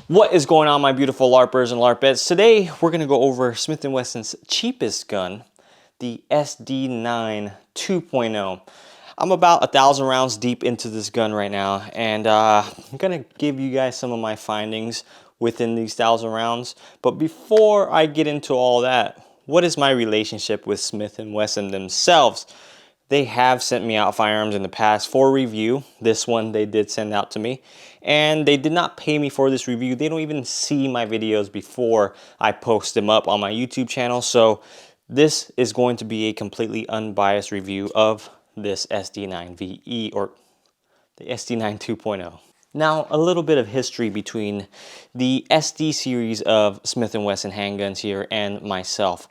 What is going on, my beautiful LARPers and LARPettes? Today we're going to go over Smith & Wesson's cheapest gun, the SD9 2.0. I'm about 1,000 rounds deep into this gun right now, and I'm going to give you guys some of my findings within these 1,000 rounds. But before I get into all that, what is my relationship with Smith & Wesson themselves? They have sent me out firearms in the past for review. This one they did send out to me. And they did not pay me for this review. They don't even see my videos before I post them up on my YouTube channel. So this is going to be a completely unbiased review of this SD9 VE, or the SD9 2.0. Now, a little bit of history between the SD series of Smith & Wesson handguns here and myself.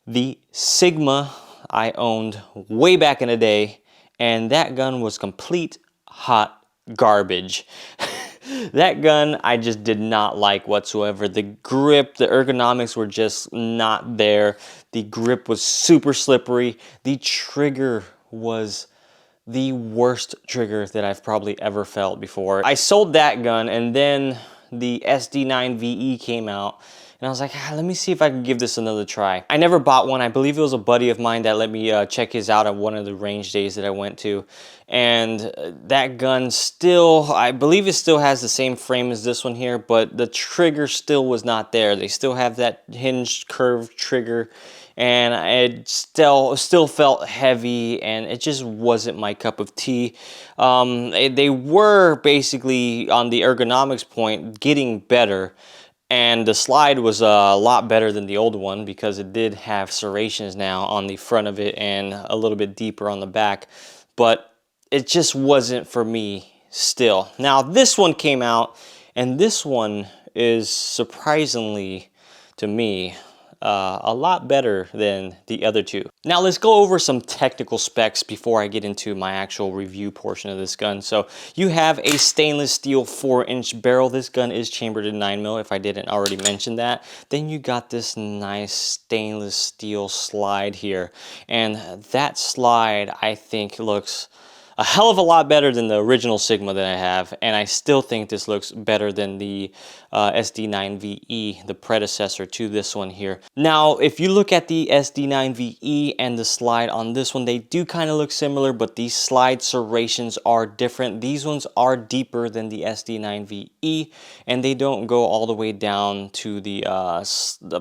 The Sigma I owned way back in the day, and that gun was complete hot garbage. That gun I just did not like whatsoever. The grip, the ergonomics were just not there. The grip was super slippery. The trigger was the worst trigger that I've probably ever felt before. I sold that gun, and then the SD9 VE came out, and I was like, let me see if I can give this another try. I never bought one. I believe it was a buddy of mine that let me check his out at one of the range days that I went to. And that gun still, I believe it still has the same frame as this one here, but the trigger still was not there. They still have that hinged curved trigger, and it still felt heavy, and it just wasn't my cup of tea. They were basically, on the ergonomics point, getting better. And the slide was a lot better than the old one because it did have serrations now on the front of it and a little bit deeper on the back. But it just wasn't for me still. Now this one came out, and this one is surprisingly, to me, a lot better than the other two. Now let's go over some technical specs before I get into my actual review portion of this gun. So you have a stainless steel 4-inch barrel. This gun is chambered in 9mm, if I didn't already mention that. Then you got this nice stainless steel slide here, and that slide I think looks a hell of a lot better than the original Sigma that I have, and I still think this looks better than the SD9 VE, the predecessor to this one here. Now, if you look at the SD9 VE and the slide on this one, they do kind of look similar, but these slide serrations are different. These ones are deeper than the SD9 VE, and they don't go all the way down to the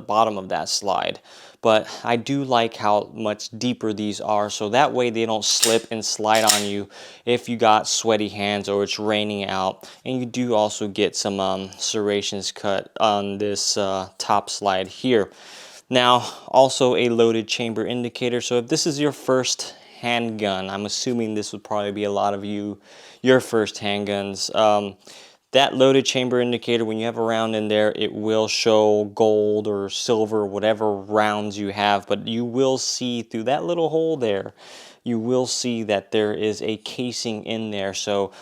bottom of that slide. But I do like how much deeper these are, so that way they don't slip and slide on you if you got sweaty hands or it's raining out. And you do also get some serrations cut on this top slide here. Now, also a loaded chamber indicator. So if this is your first handgun, I'm assuming this would probably be a lot of your first handguns. That loaded chamber indicator, when you have a round in there, it will show gold or silver, whatever rounds you have, but you will see through that little hole there, you will see that there is a casing in there. So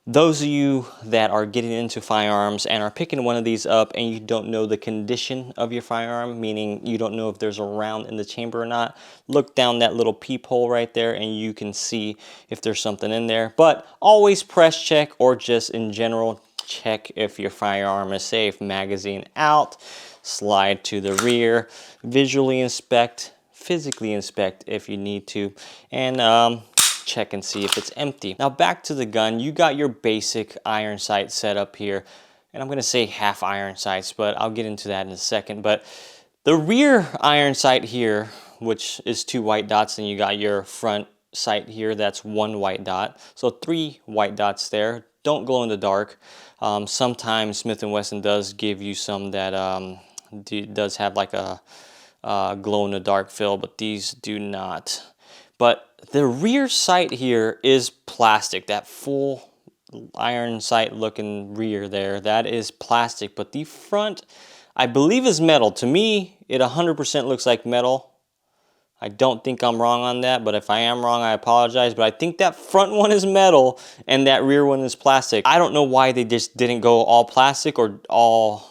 those of you that are getting into firearms and are picking one of these up and you don't know the condition of your firearm, meaning you don't know if there's a round in the chamber or not, look down that little peephole right there and you can see if there's something in there. But always press check, or just in general, check if your firearm is safe. Magazine out, slide to the rear, visually inspect, physically inspect if you need to, and check and see if it's empty. Now back to the gun, you got your basic iron sight set up here, and I'm going to say half iron sights, but I'll get into that in a second. But the rear iron sight here, which is 2 white dots, and you got your front sight here, that's 1 white dot, so 3 white dots there. Don't glow in the dark. Sometimes Smith & Wesson does give you some that does have like a glow in the dark feel, but these do not. But the rear sight here is plastic. That full iron sight looking rear there, that is plastic, but the front, I believe, is metal. To me, it 100% looks like metal. I don't think I'm wrong on that, but if I am wrong, I apologize. But I think that front one is metal and that rear one is plastic. I don't know why they just didn't go all plastic or all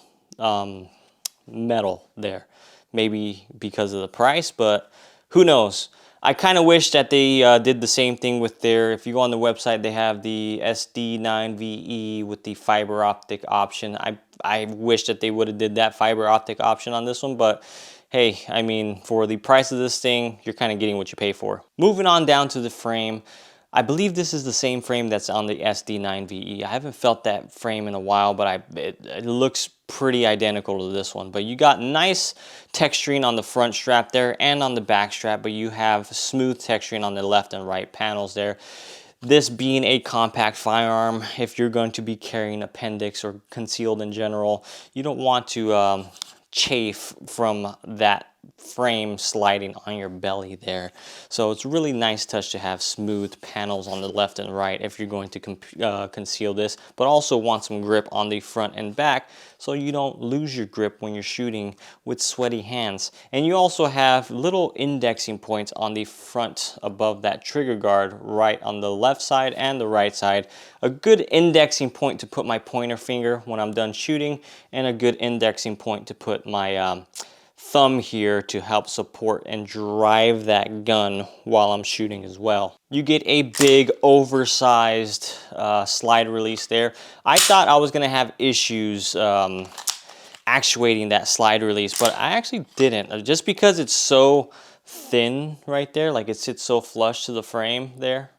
metal there. Maybe because of the price, but who knows? I kind of wish that they did the same thing with their, if you go on the website, they have the SD9VE with the fiber optic option. I wish that they would have did that fiber optic option on this one, but hey, I mean, for the price of this thing, you're kind of getting what you pay for. Moving on down to the frame. I believe this is the same frame that's on the SD9VE. I haven't felt that frame in a while, but it looks pretty identical to this one. But you got nice texturing on the front strap there and on the back strap, but you have smooth texturing on the left and right panels there. This being a compact firearm, if you're going to be carrying appendix or concealed in general, you don't want to chafe from that frame sliding on your belly there. So it's a really nice touch to have smooth panels on the left and right if you're going to conceal this, but also want some grip on the front and back so you don't lose your grip when you're shooting with sweaty hands. And you also have little indexing points on the front above that trigger guard, right on the left side and the right side. A good indexing point to put my pointer finger when I'm done shooting, and a good indexing point to put my thumb here to help support and drive that gun while I'm shooting as well. You get a big oversized slide release there. I thought I was gonna have issues actuating that slide release, but I actually didn't. Just because it's so thin right there, like it sits so flush to the frame there,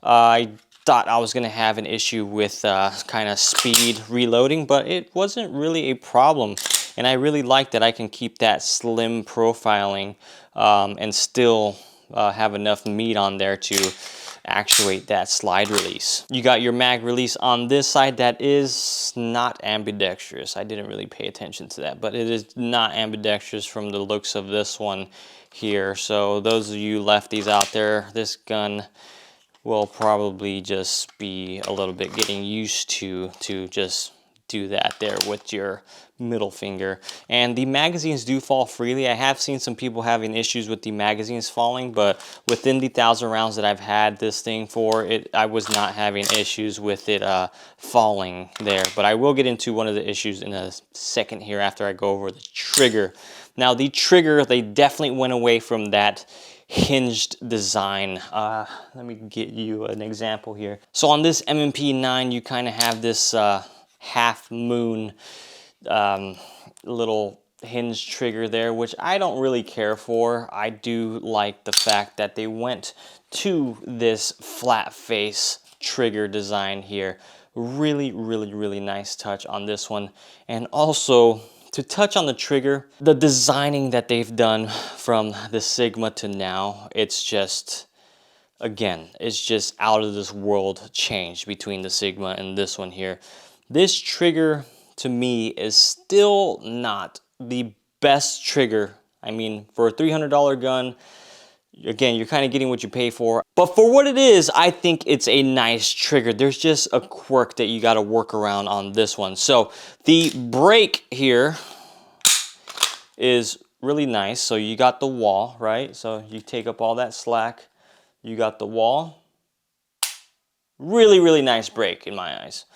I thought I was gonna have an issue with kind of speed reloading, but it wasn't really a problem. And I really like that I can keep that slim profiling and still have enough meat on there to actuate that slide release. You got your mag release on this side that is not ambidextrous. I didn't really pay attention to that, but it is not ambidextrous from the looks of this one here. So those of you lefties out there, this gun will probably just be a little bit getting used to just do that there with your middle finger. And the magazines do fall freely. I have seen some people having issues with the magazines falling, but within the 1,000 rounds that I've had this thing for, I was not having issues with it falling there. But I will get into one of the issues in a second here after I go over the trigger. Now the trigger, they definitely went away from that hinged design. Let me get you an example here. So on this M&P 9, you kind of have this half moon little hinge trigger there, which I don't really care for. I do like the fact that they went to this flat face trigger design here. Really, really, really nice touch on this one. And also, to touch on the trigger, the designing that they've done from the Sigma to now, it's just, again, it's just out of this world change between the Sigma and this one here. This trigger, to me, is still not the best trigger. I mean, for a $300 gun, again, you're kind of getting what you pay for. But for what it is, I think it's a nice trigger. There's just a quirk that you got to work around on this one. So the brake here is really nice. So you got the wall, right? So you take up all that slack. You got the wall. Really, really nice brake in my eyes.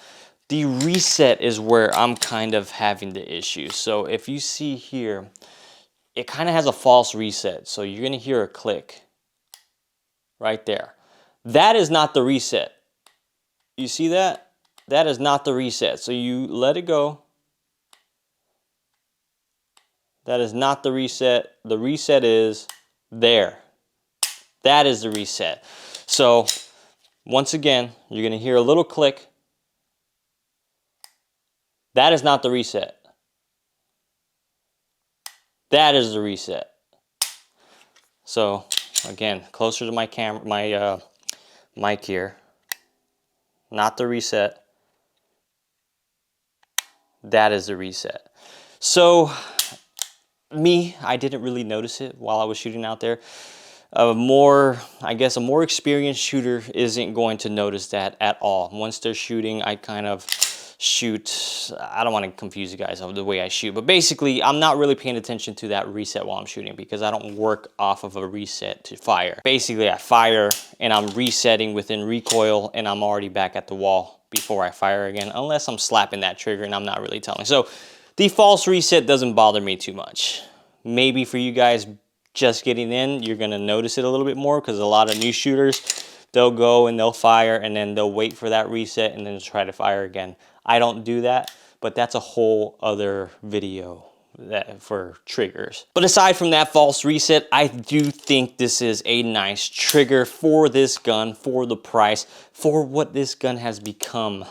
The reset is where I'm kind of having the issue. So if you see here, it kind of has a false reset. So you're gonna hear a click right there. That is not the reset. You see that? That is not the reset. So you let it go. That is not the reset. The reset is there. That is the reset. So once again, you're gonna hear a little click. That is not the reset. That is the reset. So again, closer to my camera, my mic here. Not the reset. That is the reset. So I didn't really notice it while I was shooting out there. I guess a more experienced shooter isn't going to notice that at all. Once they're shooting, I kind of shoot, I don't want to confuse you guys of the way I shoot, but basically I'm not really paying attention to that reset while I'm shooting because I don't work off of a reset to fire. Basically I fire and I'm resetting within recoil and I'm already back at the wall before I fire again, unless I'm slapping that trigger and I'm not really telling. So the false reset doesn't bother me too much. Maybe for you guys just getting in, you're gonna notice it a little bit more, because a lot of new shooters, they'll go and they'll fire and then they'll wait for that reset and then try to fire again. I don't do that, but that's a whole other video for triggers. But aside from that false reset, I do think this is a nice trigger for this gun, for the price, for what this gun has become,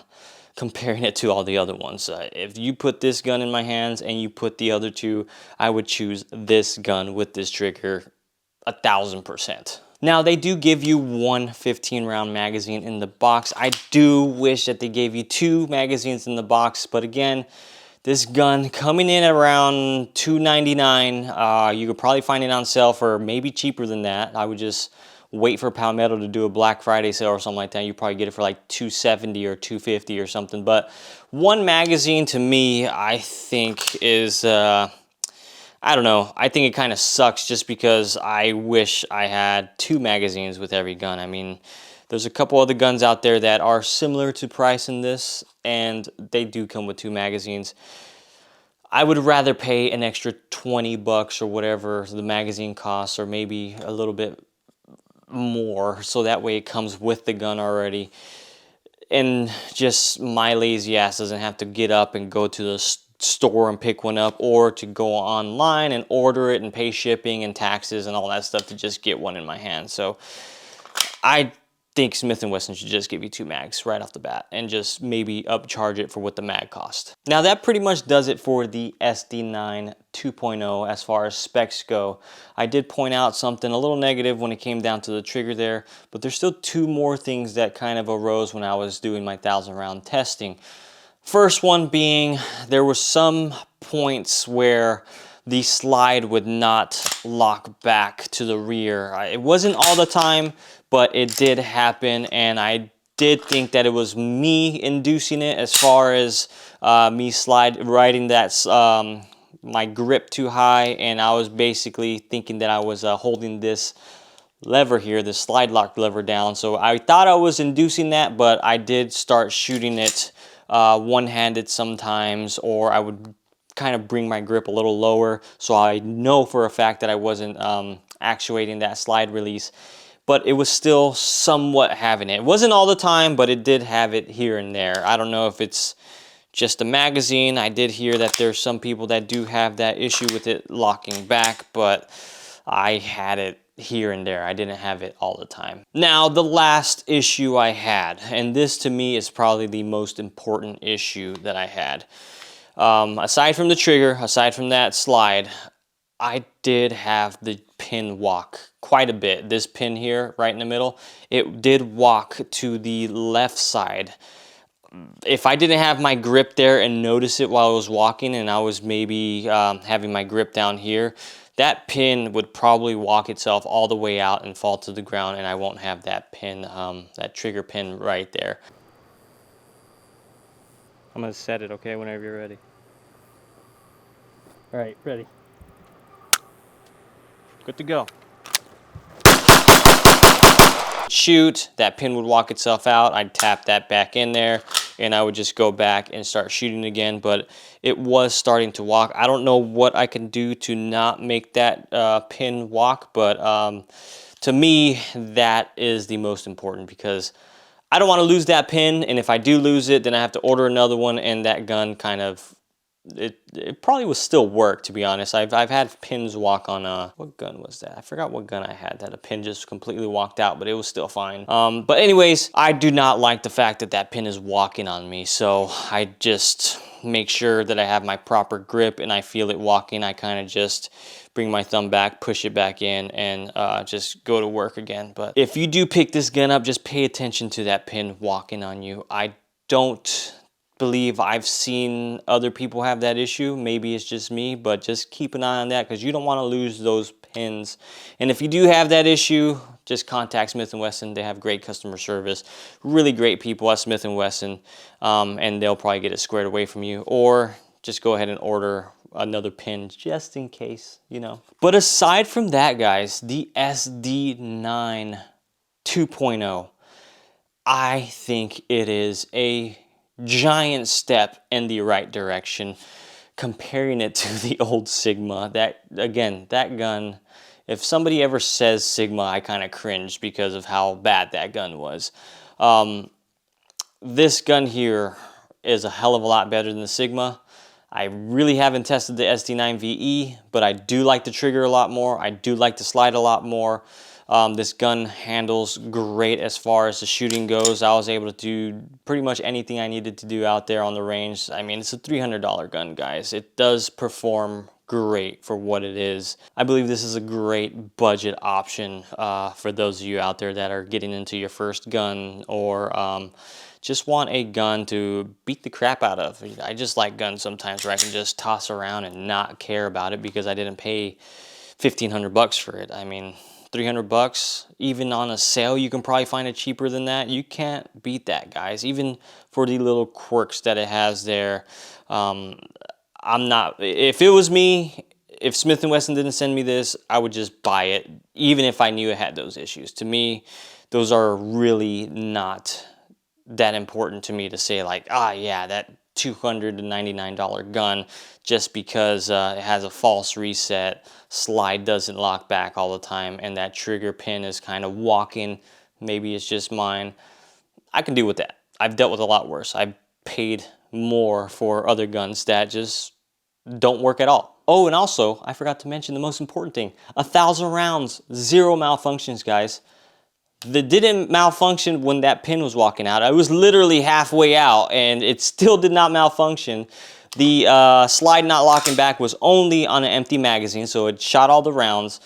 comparing it to all the other ones. If you put this gun in my hands and you put the other two, I would choose this gun with this trigger 1000%. Now, they do give you one 15-round magazine in the box. I do wish that they gave you 2 magazines in the box, but again, this gun coming in around $299. You could probably find it on sale for maybe cheaper than that. I would just wait for Palmetto to do a Black Friday sale or something like that. You probably get it for like $270 or $250 or something. But one magazine to me, I think is, I don't know. I think it kind of sucks just because I wish I had 2 magazines with every gun. I mean, there's a couple other guns out there that are similar to price in this, and they do come with 2 magazines. I would rather pay an extra 20 bucks or whatever the magazine costs, or maybe a little bit more, so that way it comes with the gun already, and just my lazy ass doesn't have to get up and go to the store and pick one up, or to go online and order it and pay shipping and taxes and all that stuff to just get one in my hand. So I think Smith & Wesson should just give you 2 mags right off the bat and just maybe upcharge it for what the mag cost. Now, that pretty much does it for the SD9 2.0 as far as specs go. I did point out something a little negative when it came down to the trigger there, but there's still 2 more things that kind of arose when I was doing my 1,000-round testing. First one being, there were some points where the slide would not lock back to the rear. It wasn't all the time, but it did happen, and I did think that it was me inducing it, as far as me riding that my grip too high, and I was basically thinking that I was holding this lever here, this slide lock lever down. So I thought I was inducing that, but I did start shooting it one-handed sometimes, or I would kind of bring my grip a little lower, so I know for a fact that I wasn't actuating that slide release. But it was still somewhat having it. It wasn't all the time, but it did have it here and there. I don't know if it's just a magazine. I did hear that there's some people that do have that issue with it locking back, but I had it here and there. I didn't have it all the time. Now, the last issue I had, and this to me is probably the most important issue that I had. Aside from the trigger, aside from that slide, I did have the pin walk quite a bit. This pin here, right in the middle, it did walk to the left side. If I didn't have my grip there and notice it while I was walking, and I was maybe having my grip down here, that pin would probably walk itself all the way out and fall to the ground, and I won't have that pin, that trigger pin right there. I'm gonna set it, okay, whenever you're ready. All right, ready. Good to go. Shoot, that pin would walk itself out. I'd tap that back in there, and I would just go back and start shooting again, but it was starting to walk. I don't know what I can do to not make that pin walk, but to me, that is the most important, because I don't want to lose that pin, and if I do lose it, then I have to order another one, and that gun kind of, it probably would still work, to be honest. I've had pins walk on what gun was that? I forgot what gun I had that a pin just completely walked out, but it was still fine. But anyways, I do not like the fact that that pin is walking on me, so I just make sure that I have my proper grip and I feel it walking. I kind of just bring my thumb back, push it back in, and just go to work again. But if you do pick this gun up, just pay attention to that pin walking on you. I don't believe I've seen other people have that issue. Maybe it's just me, but just keep an eye on that, because you don't want to lose those pins. And if you do have that issue, just contact Smith & Wesson. They have great customer service, really great people at Smith & Wesson, and they'll probably get it squared away from you, or just go ahead and order another pin just in case, you know. But aside from that, guys, the SD9 2.0, I think it is a giant step in the right direction, comparing it to the old Sigma. That, again, that gun If somebody ever says Sigma, I kind of cringe because of how bad that gun was. This gun here is a hell of a lot better than the Sigma. I really haven't tested the SD9 VE, but I do like the trigger a lot more. I do like the slide a lot more. This gun handles great as far as the shooting goes. I was able to do pretty much anything I needed to do out there on the range. I mean, it's a $300 gun, guys. It does perform great for what it is. I believe this is a great budget option for those of you out there that are getting into your first gun, or just want a gun to beat the crap out of. I just like guns sometimes where I can just toss around and not care about it because I didn't pay 1,500 bucks for it. I mean, 300 bucks, even on a sale, you can probably find it cheaper than that. You can't beat that, guys. Even for the little quirks that it has there. I'm not, if it was me, if Smith & Wesson didn't send me this, I would just buy it, even if I knew it had those issues. To me, those are really not that important to me to say like, ah, yeah, that $299 gun, just because it has a false reset, slide doesn't lock back all the time, and that trigger pin is kind of walking. Maybe it's just mine. I can deal with that. I've dealt with a lot worse. I've paid more for other guns that just don't work at all. Oh, and also, I forgot to mention the most important thing. 1,000 rounds, 0 malfunctions, guys. That didn't malfunction when that pin was walking out. I was literally halfway out, and it still did not malfunction. The slide not locking back was only on an empty magazine, so it shot all the rounds.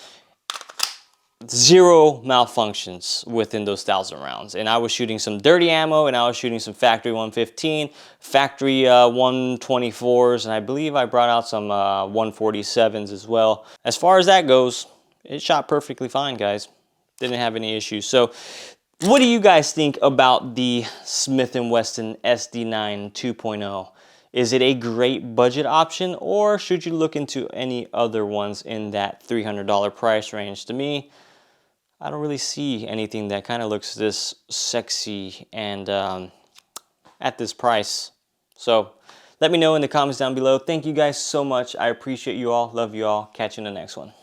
0 malfunctions within those 1,000 rounds. And I was shooting some dirty ammo, and I was shooting some factory 115, factory 124s, and I believe I brought out some 147s as well. As far as that goes, it shot perfectly fine, guys. Didn't have any issues. So what do you guys think about the Smith & Wesson SD9 2.0? Is it a great budget option, or should you look into any other ones in that $300 price range? To me, I don't really see anything that kind of looks this sexy and at this price. So let me know in the comments down below. Thank you guys so much. I appreciate you all. Love you all. Catch you in the next one.